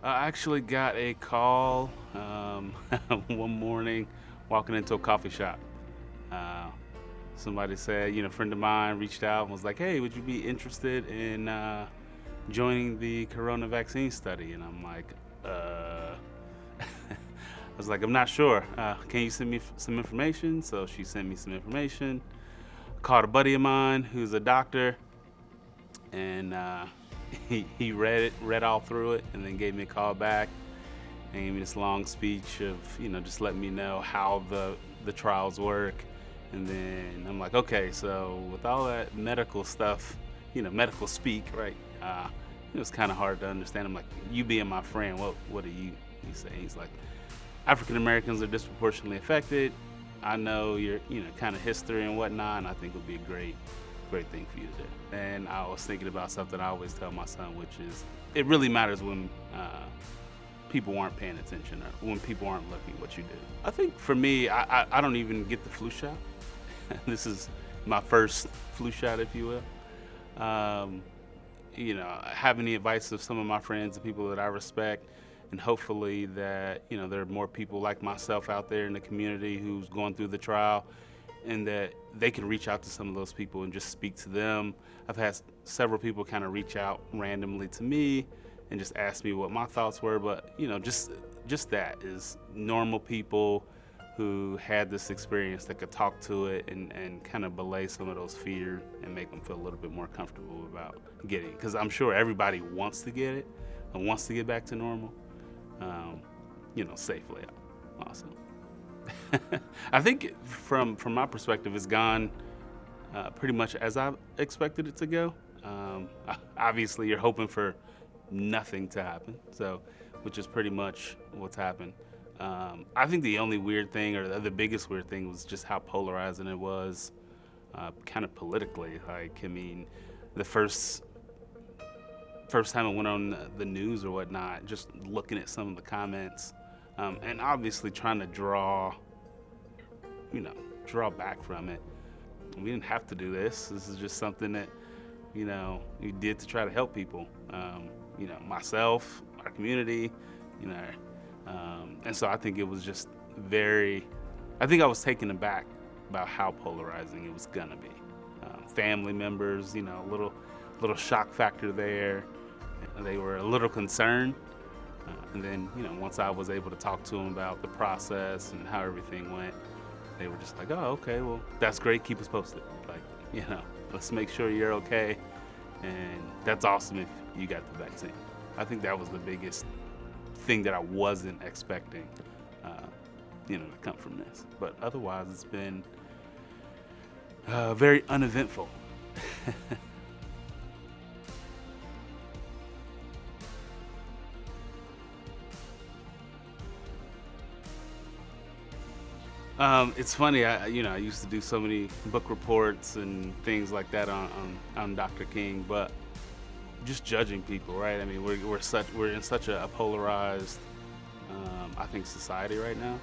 I actually got a call one morning walking into a coffee shop. Uh, Somebody said, a friend of mine reached out and was like, "Hey, would you be interested in joining the corona vaccine study?" And I'm like, I was like, "I'm not sure. Can you send me some information?" So she sent me some information. Called a buddy of mine who's a doctor, and he read all through it, and then gave me a call back and gave me this long speech of just letting me know how the trials work. And then I'm like, okay, so with all that medical stuff, medical speak, right? It was kind of hard to understand. I'm like, you being my friend, what do you say? He's like, African Americans are disproportionately affected. I know your kind of history and whatnot, and I think it would be a great thing for you to do. And I was thinking about something I always tell my son, which is it really matters when people aren't paying attention or when people aren't looking at what you do. I think for me, I don't even get the flu shot. This is my first flu shot, if you will. Having the advice of some of my friends and people that I respect, and hopefully that there are more people like myself out there in the community who's going through the trial, and that they can reach out to some of those people and just speak to them. I've had several people kind of reach out randomly to me and just ask me what my thoughts were, but just that is normal people who had this experience that could talk to it and kind of belay some of those fears and make them feel a little bit more comfortable about getting it. Because I'm sure everybody wants to get it and wants to get back to normal, safely. Awesome. I think from my perspective, it's gone pretty much as I expected it to go. Obviously, you're hoping for nothing to happen, which is pretty much what's happened. I think the only weird thing, or the biggest weird thing, was just how polarizing it was, kind of politically. The first time it went on the news or whatnot, just looking at some of the comments, and obviously trying to draw back from it. We didn't have to do this. This is just something that, you did to try to help people. Myself, our community, and so I think it was just I think I was taken aback about how polarizing it was gonna be. Family members, little shock factor there. They were a little concerned. And then, once I was able to talk to them about the process and how everything went, they were just like, "Oh, okay, well, that's great. Keep us posted. Let's make sure you're okay. And that's awesome if you got the vaccine." I think that was the biggest thing that I wasn't expecting, to come from this. But otherwise, it's been very uneventful. It's funny. I used to do so many book reports and things like that on Dr. King, but just judging people, right? I mean, we're in such a polarized, I think, society right now.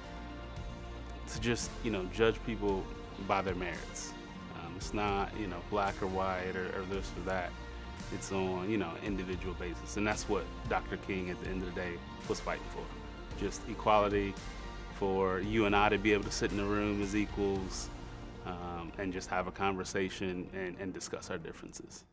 To just judge people by their merits. It's not black or white or this or that. It's on individual basis, and that's what Dr. King at the end of the day was fighting for. Just equality for you and I to be able to sit in a room as equals, and just have a conversation and discuss our differences.